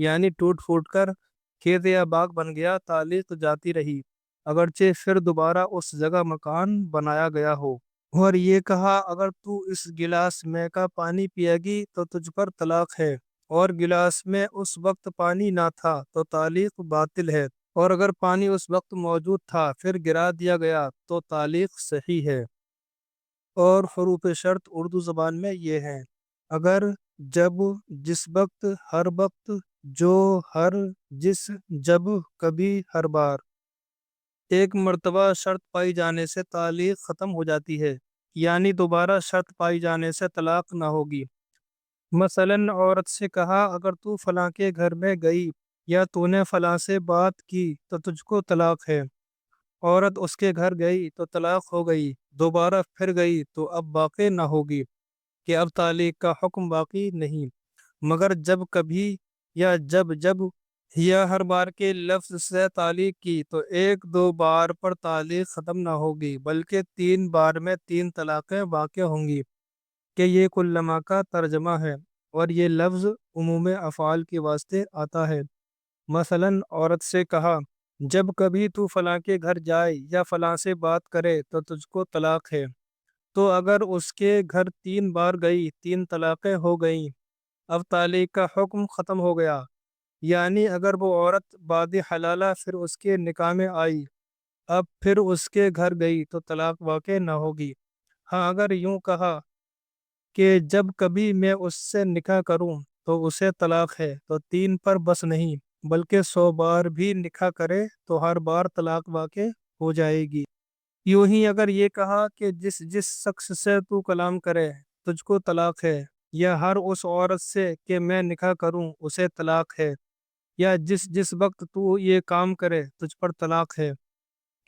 یعنی ٹوٹ پھوٹ کر کھیت یا باغ بن گیا، تعلیق جاتی رہی اگرچہ پھر دوبارہ اس جگہ مکان بنایا گیا ہو۔ اور یہ کہا اگر تو اس گلاس میں کا پانی پیے گی تو تجھ پر طلاق ہے، اور گلاس میں اس وقت پانی نہ تھا تو تعلیق باطل ہے، اور اگر پانی اس وقت موجود تھا پھر گرا دیا گیا تو تعلیق صحیح ہے۔ اور حروف شرط اردو زبان میں یہ ہیں: اگر، جب، جس وقت، ہر وقت، جو، ہر، جس، جب، کبھی، ہر بار۔ ایک مرتبہ شرط پائی جانے سے تعلیق ختم ہو جاتی ہے، یعنی دوبارہ شرط پائی جانے سے طلاق نہ ہوگی۔ مثلاً عورت سے کہا اگر تو فلاں کے گھر میں گئی یا تو نے فلاں سے بات کی تو تجھ کو طلاق ہے۔ عورت اس کے گھر گئی تو طلاق ہو گئی، دوبارہ پھر گئی تو اب واقع نہ ہوگی کہ اب تعلیق کا حکم باقی نہیں۔ مگر جب کبھی یا جب یا ہر بار کے لفظ سے تعلیق کی تو ایک دو بار پر تعلیق ختم نہ ہوگی بلکہ 3 بار میں 3 طلاقیں واقع ہوں گی، کہ یہ کلما کا ترجمہ ہے، اور یہ لفظ عموم افعال کے واسطے آتا ہے۔ مثلاً عورت سے کہا جب کبھی تو فلاں کے گھر جائے یا فلاں سے بات کرے تو تجھ کو طلاق ہے، تو اگر اس کے گھر 3 بار گئی 3 طلاقیں ہو گئیں، اب تعلیق کا حکم ختم ہو گیا۔ یعنی اگر وہ عورت بعد حلالہ پھر اس کے نکاح میں آئی، اب پھر اس کے گھر گئی تو طلاق واقع نہ ہوگی۔ ہاں اگر یوں کہا کہ جب کبھی میں اس سے نکاح کروں تو اسے طلاق ہے، تو 3 پر بس نہیں بلکہ 100 بار بھی نکاح کرے تو ہر بار طلاق واقع ہو جائے گی۔ یوں ہی اگر یہ کہا کہ جس جس شخص سے تو کلام کرے تجھ کو طلاق ہے، یا ہر اس عورت سے کہ میں نکاح کروں اسے طلاق ہے، یا جس جس وقت تو یہ کام کرے تجھ پر طلاق ہے،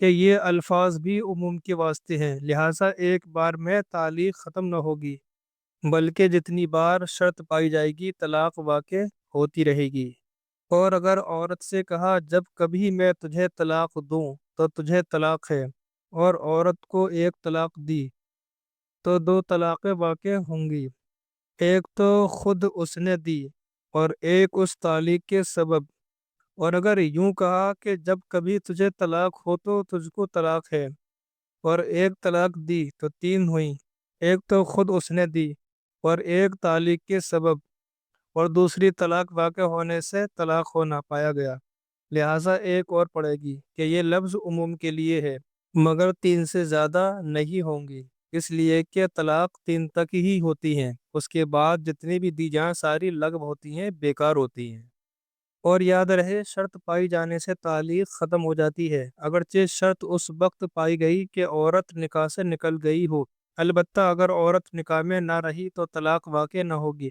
کہ یہ الفاظ بھی عموم کے واسطے ہیں، لہٰذا ایک بار میں تعلیق ختم نہ ہوگی بلکہ جتنی بار شرط پائی جائے گی طلاق واقع ہوتی رہے گی۔ اور اگر عورت سے کہا جب کبھی میں تجھے طلاق دوں تو تجھے طلاق ہے، اور عورت کو ایک طلاق دی تو 2 طلاقیں واقع ہوں گی، ایک تو خود اس نے دی اور ایک اس تعلیق کے سبب۔ اور اگر یوں کہا کہ جب کبھی تجھے طلاق ہو تو تجھ کو طلاق ہے، اور ایک طلاق دی تو 3 ہوئیں، ایک تو خود اس نے دی اور ایک تعلیق کے سبب، اور دوسری طلاق واقع ہونے سے طلاق ہو نہ پایا گیا، لہٰذا ایک اور پڑے گی کہ یہ لفظ عموم کے لیے ہے مگر 3 سے زیادہ نہیں ہوں گی، اس لیے کہ طلاق 3 تک ہی ہوتی ہیں، اس کے بعد جتنی بھی دی جائیں ساری لغو ہوتی ہیں، بیکار ہوتی ہیں۔ اور یاد رہے شرط پائی جانے سے تعلیق ختم ہو جاتی ہے اگرچہ شرط اس وقت پائی گئی کہ عورت نکاح سے نکل گئی ہو، البتہ اگر عورت نکاح میں نہ رہی تو طلاق واقع نہ ہوگی۔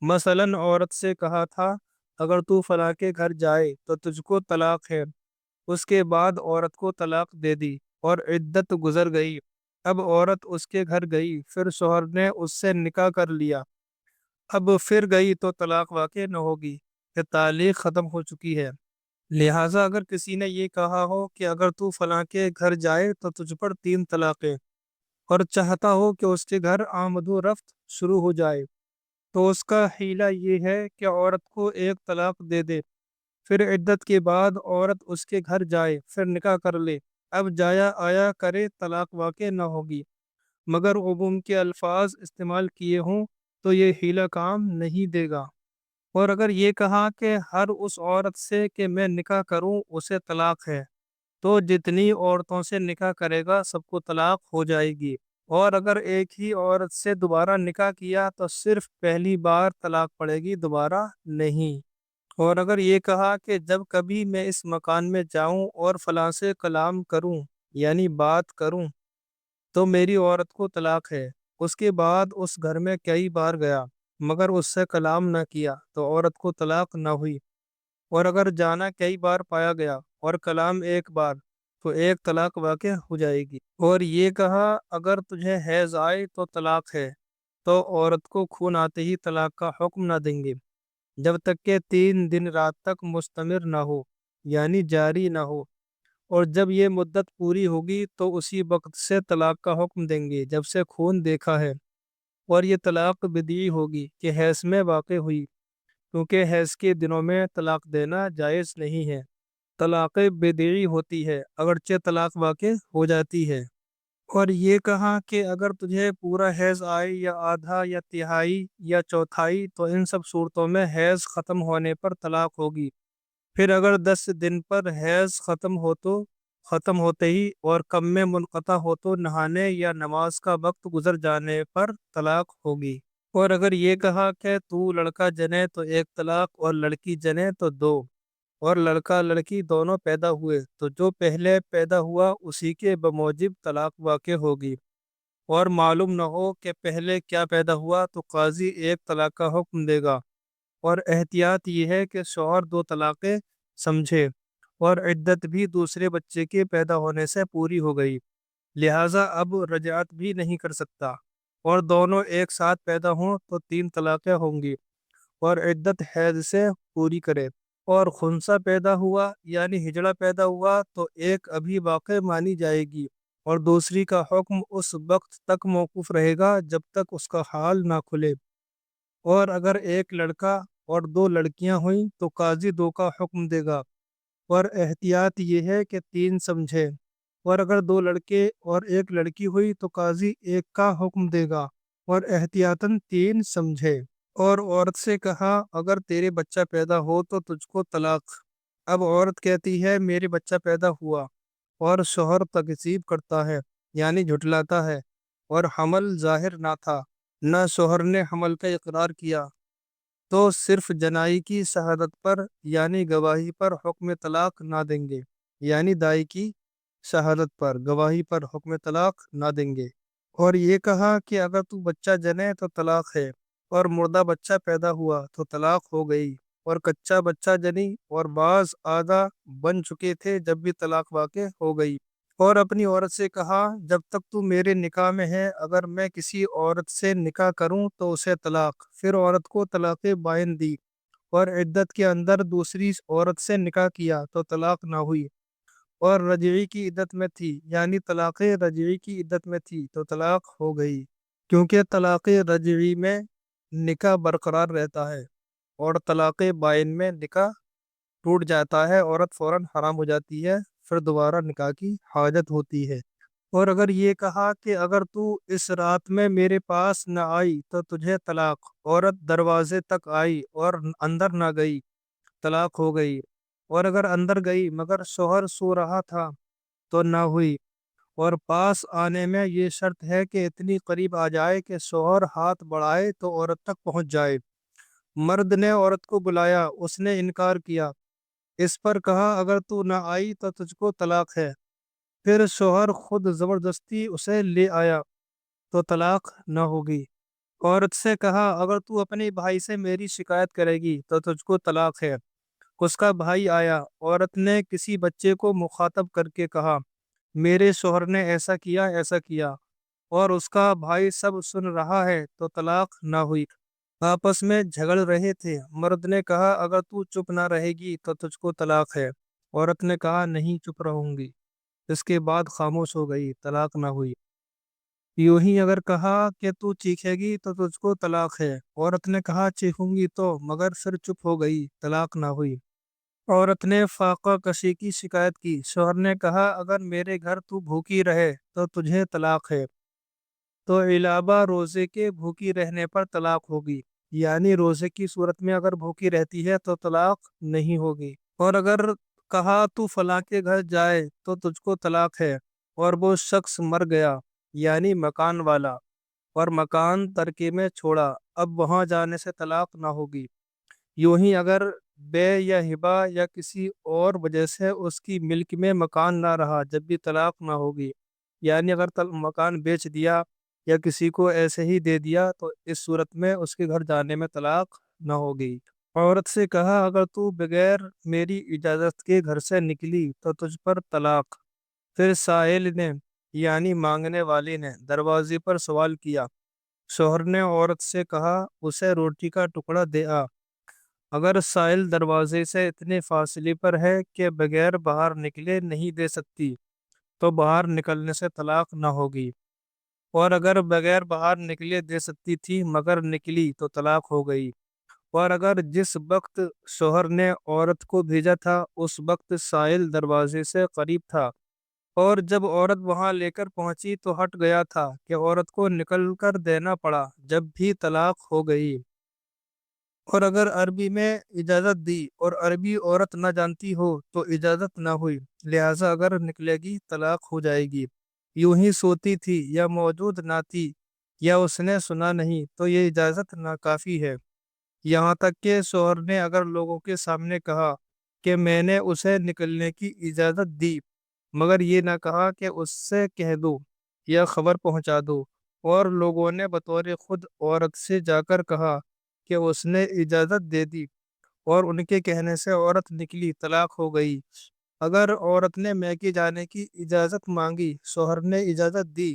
مثلاً عورت سے کہا تھا اگر تو فلاں کے گھر جائے تو تجھ کو طلاق ہے، اس کے بعد عورت کو طلاق دے دی اور عدت گزر گئی، اب عورت اس کے گھر گئی، پھر شوہر نے اس سے نکاح کر لیا، اب پھر گئی تو طلاق واقع نہ ہوگی کہ تعلیق ختم ہو چکی ہے۔ لہٰذا اگر کسی نے یہ کہا ہو کہ اگر تو فلاں کے گھر جائے تو تجھ پر 3 طلاقیں، اور چاہتا ہو کہ اس کے گھر آمد و رفت شروع ہو جائے، تو اس کا حیلہ یہ ہے کہ عورت کو ایک طلاق دے دے، پھر عدت کے بعد عورت اس کے گھر جائے، پھر نکاح کر لے، اب جایا آیا کرے، طلاق واقع نہ ہوگی۔ مگر عموم کے الفاظ استعمال کیے ہوں تو یہ حیلہ کام نہیں دے گا۔ اور اگر یہ کہا کہ ہر اس عورت سے کہ میں نکاح کروں اسے طلاق ہے، تو جتنی عورتوں سے نکاح کرے گا سب کو طلاق ہو جائے گی، اور اگر ایک ہی عورت سے دوبارہ نکاح کیا تو صرف پہلی بار طلاق پڑے گی، دوبارہ نہیں۔ اور اگر یہ کہا کہ جب کبھی میں اس مکان میں جاؤں اور فلاں سے کلام کروں یعنی بات کروں تو میری عورت کو طلاق ہے، اس کے بعد اس گھر میں کئی بار گیا مگر اس سے کلام نہ کیا تو عورت کو طلاق نہ ہوئی، اور اگر جانا کئی بار پایا گیا اور کلام ایک بار تو ایک طلاق واقع ہو جائے گی۔ اور یہ کہا اگر تجھے حیض آئے تو طلاق ہے، تو عورت کو خون آتے ہی طلاق کا حکم نہ دیں گے جب تک کہ 3 دن رات تک مستمر نہ ہو یعنی جاری نہ ہو، اور جب یہ مدت پوری ہوگی تو اسی وقت سے طلاق کا حکم دیں گے جب سے خون دیکھا ہے، اور یہ طلاق بدیعی ہوگی کہ حیض میں واقع ہوئی، کیونکہ حیض کے دنوں میں طلاق دینا جائز نہیں ہے۔ طلاق بدعی ہوتی ہے اگرچہ طلاق واقع ہو جاتی ہے۔ اور یہ کہا کہ اگر تجھے پورا حیض آئے یا آدھا یا تہائی یا چوتھائی تو ان سب صورتوں میں حیض ختم ہونے پر طلاق ہوگی۔ پھر اگر 10 دن پر حیض ختم ہوتے ہی اور کم میں منقطع ہو تو نہانے یا نماز کا وقت گزر جانے پر طلاق ہوگی۔ اور اگر یہ کہا کہ تو لڑکا جنے تو 1 طلاق اور لڑکی جنے تو 2، اور لڑکا لڑکی دونوں پیدا ہوئے تو جو پہلے پیدا ہوا اسی کے بموجب طلاق واقع ہوگی، اور معلوم نہ ہو کہ پہلے کیا پیدا ہوا تو قاضی 1 طلاق کا حکم دے گا، اور احتیاط یہ ہے کہ شوہر 2 طلاقیں سمجھے، اور عدت بھی دوسرے بچے کے پیدا ہونے سے پوری ہو گئی، لہٰذا اب رجعت بھی نہیں کر سکتا، اور دونوں ایک ساتھ پیدا ہوں تو 3 طلاقیں ہوں گی، اور عدت حیض سے پوری کرے۔ اور خنثی پیدا ہوا یعنی ہجڑا پیدا ہوا تو 1 ابھی واقع مانی جائے گی، اور دوسری کا حکم اس وقت تک موقوف رہے گا جب تک اس کا حال نہ کھلے۔ اور اگر 1 لڑکا اور 2 لڑکیاں ہوئیں تو قاضی 2 کا حکم دے گا، اور احتیاط یہ ہے کہ 3 سمجھے، اور اگر 2 لڑکے اور 1 لڑکی ہوئی تو قاضی 1 کا حکم دے گا، اور احتیاطاً 3 سمجھے۔ اور عورت سے کہا اگر تیرے بچہ پیدا ہو تو تجھ کو طلاق۔ اب عورت کہتی ہے میرے بچہ پیدا ہوا، اور شوہر تکذیب کرتا ہے یعنی جھٹلاتا ہے، اور حمل ظاہر نہ تھا، نہ شوہر نے حمل کا اقرار کیا، تو صرف جنائی کی شہادت پر یعنی گواہی پر حکم طلاق نہ دیں گے، یعنی دائی کی شہادت پر گواہی پر حکم طلاق نہ دیں گے۔ اور یہ کہا کہ اگر تو بچہ جنے تو طلاق ہے، اور مردہ بچہ پیدا ہوا تو طلاق ہو گئی، اور کچا بچہ جنی اور بعض آدھا بن چکے تھے جب بھی طلاق واقع ہو گئی۔ اور اپنی عورت سے کہا جب تک تو میرے نکاح میں ہے اگر میں کسی عورت سے نکاح کروں تو اسے طلاق۔ پھر عورت کو طلاق بائن دی، اور عدت کے اندر دوسری عورت سے نکاح کیا تو طلاق نہ ہوئی، اور رجعی کی عدت میں تھی یعنی طلاق رجعی کی عدت میں تھی تو طلاق ہو گئی، کیونکہ طلاق رجعی میں نکاح برقرار رہتا ہے، اور طلاق بائن میں نکاح ٹوٹ جاتا ہے، عورت فوراً حرام ہو جاتی ہے، پھر دوبارہ نکاح کی حاجت ہوتی ہے۔ اور اگر یہ کہا کہ اگر تو اس رات میں میرے پاس نہ آئی تو تجھے طلاق، عورت دروازے تک آئی اور اندر نہ گئی، طلاق ہو گئی، اور اگر اندر گئی مگر شوہر سو رہا تھا تو نہ ہوئی، اور پاس آنے میں یہ شرط ہے کہ اتنی قریب آ جائے کہ شوہر ہاتھ بڑھائے تو عورت تک پہنچ جائے۔ مرد نے عورت کو بلایا، اس نے انکار کیا، اس پر کہا اگر تو نہ آئی تو تجھ کو طلاق ہے، پھر شوہر خود زبردستی اسے لے آیا تو طلاق نہ ہوگی۔ عورت سے کہا اگر تو اپنے بھائی سے میری شکایت کرے گی تو تجھ کو طلاق ہے۔ اس کا بھائی آیا، عورت نے کسی بچے کو مخاطب کر کے کہا میرے شوہر نے ایسا کیا، اور اس کا بھائی سب سن رہا ہے تو طلاق نہ ہوئی۔ آپس میں جھگڑ رہے تھے، مرد نے کہا اگر تو چپ نہ رہے گی تو تجھ کو طلاق ہے، عورت نے کہا نہیں چپ رہوں گی، اس کے بعد خاموش ہو گئی، طلاق نہ ہوئی۔ یوں ہی اگر کہا کہ تو چیخے گی تو تجھ کو طلاق ہے، عورت نے کہا چیخوں گی تو، مگر پھر چپ ہو گئی، طلاق نہ ہوئی۔ عورت نے فاقہ کشی کی شکایت کی، شوہر نے کہا اگر میرے گھر تو بھوکی رہے تو تجھے طلاق ہے، تو علاوہ روزے کے بھوکی رہنے پر طلاق ہوگی، یعنی روزے کی صورت میں اگر بھوکی رہتی ہے تو طلاق نہیں ہوگی۔ اور اگر کہا تو فلاں کے گھر جائے تو تجھ کو طلاق ہے، اور وہ شخص مر گیا یعنی مکان والا، اور مکان ترکے میں چھوڑا، اب وہاں جانے سے طلاق نہ ہوگی۔ یوں ہی اگر بے یا ہبہ یا کسی اور وجہ سے اس کی ملک میں مکان نہ رہا جب بھی طلاق نہ ہوگی، یعنی اگر مکان بیچ دیا یا کسی کو ایسے ہی دے دیا تو اس صورت میں اس کے گھر جانے میں طلاق نہ ہوگی۔ عورت سے کہا اگر تو بغیر میری اجازت کے گھر سے نکلی تو تجھ پر طلاق۔ پھر سائل نے یعنی مانگنے والے نے دروازے پر سوال کیا، شوہر نے عورت سے کہا اسے روٹی کا ٹکڑا دے آ۔ اگر سائل دروازے سے اتنے فاصلے پر ہے کہ بغیر باہر نکلے نہیں دے سکتی تو باہر نکلنے سے طلاق نہ ہوگی، اور اگر بغیر باہر نکلے دے سکتی تھی مگر نکلی تو طلاق ہو گئی۔ اور اگر جس وقت شوہر نے عورت کو بھیجا تھا اس وقت سائل دروازے سے قریب تھا، اور جب عورت وہاں لے کر پہنچی تو ہٹ گیا تھا کہ عورت کو نکل کر دینا پڑا، جب بھی طلاق ہو گئی۔ اور اگر عربی میں اجازت دی اور عربی عورت نہ جانتی ہو تو اجازت نہ ہوئی، لہذا اگر نکلے گی طلاق ہو جائے گی۔ یوں ہی سوتی تھی یا موجود نہ تھی یا اس نے سنا نہیں تو یہ اجازت ناکافی ہے۔ یہاں تک کہ شوہر نے اگر لوگوں کے سامنے کہا کہ میں نے اسے نکلنے کی اجازت دی، مگر یہ نہ کہا کہ اس سے کہہ دو یا خبر پہنچا دو، اور لوگوں نے بطور خود عورت سے جا کر کہا کہ اس نے اجازت دے دی اور ان کے کہنے سے عورت نکلی، طلاق ہو گئی۔ اگر عورت نے میکے جانے کی اجازت مانگی، شوہر نے اجازت دی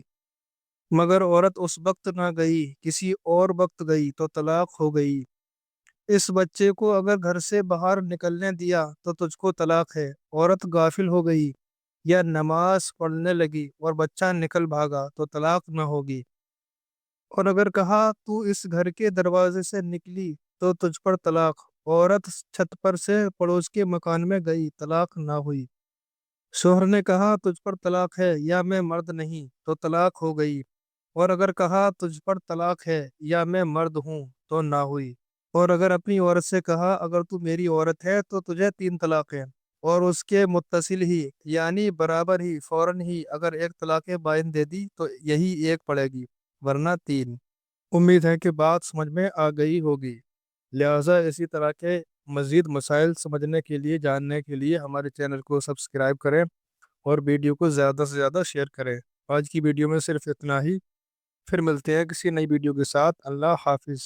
مگر عورت اس وقت نہ گئی، کسی اور وقت گئی تو طلاق ہو گئی۔ اس بچے کو اگر گھر سے باہر نکلنے دیا تو تجھ کو طلاق ہے۔ عورت غافل ہو گئی یا نماز پڑھنے لگی اور بچہ نکل بھاگا تو طلاق نہ ہوگی۔ اور اگر کہا تو اس گھر کے دروازے سے نکلی تو تجھ پر طلاق۔ عورت چھت پر سے پڑوس کے مکان میں گئی، طلاق نہ ہوئی۔ شوہر نے کہا تجھ پر طلاق ہے یا میں مرد نہیں تو طلاق ہو گئی۔ اور اگر کہا تجھ پر طلاق ہے یا میں مرد ہوں تو نہ ہوئی۔ اور اگر اپنی عورت سے کہا اگر تو میری عورت ہے تو تجھے 3 طلاق ہے، اور اس کے متصل ہی یعنی برابر ہی فوراً ہی اگر ایک طلاق بائن دے دی تو یہی ایک پڑے گی، ورنہ 3۔ امید ہے کہ بات سمجھ میں آ گئی ہوگی، لہٰذا اسی طرح کے مزید مسائل سمجھنے کے لیے جاننے کے لیے ہمارے چینل کو سبسکرائب کریں اور ویڈیو کو زیادہ سے زیادہ شیئر کریں۔ آج کی ویڈیو میں صرف اتنا ہی، پھر ملتے ہیں کسی نئی ویڈیو کے ساتھ۔ اللہ حافظ۔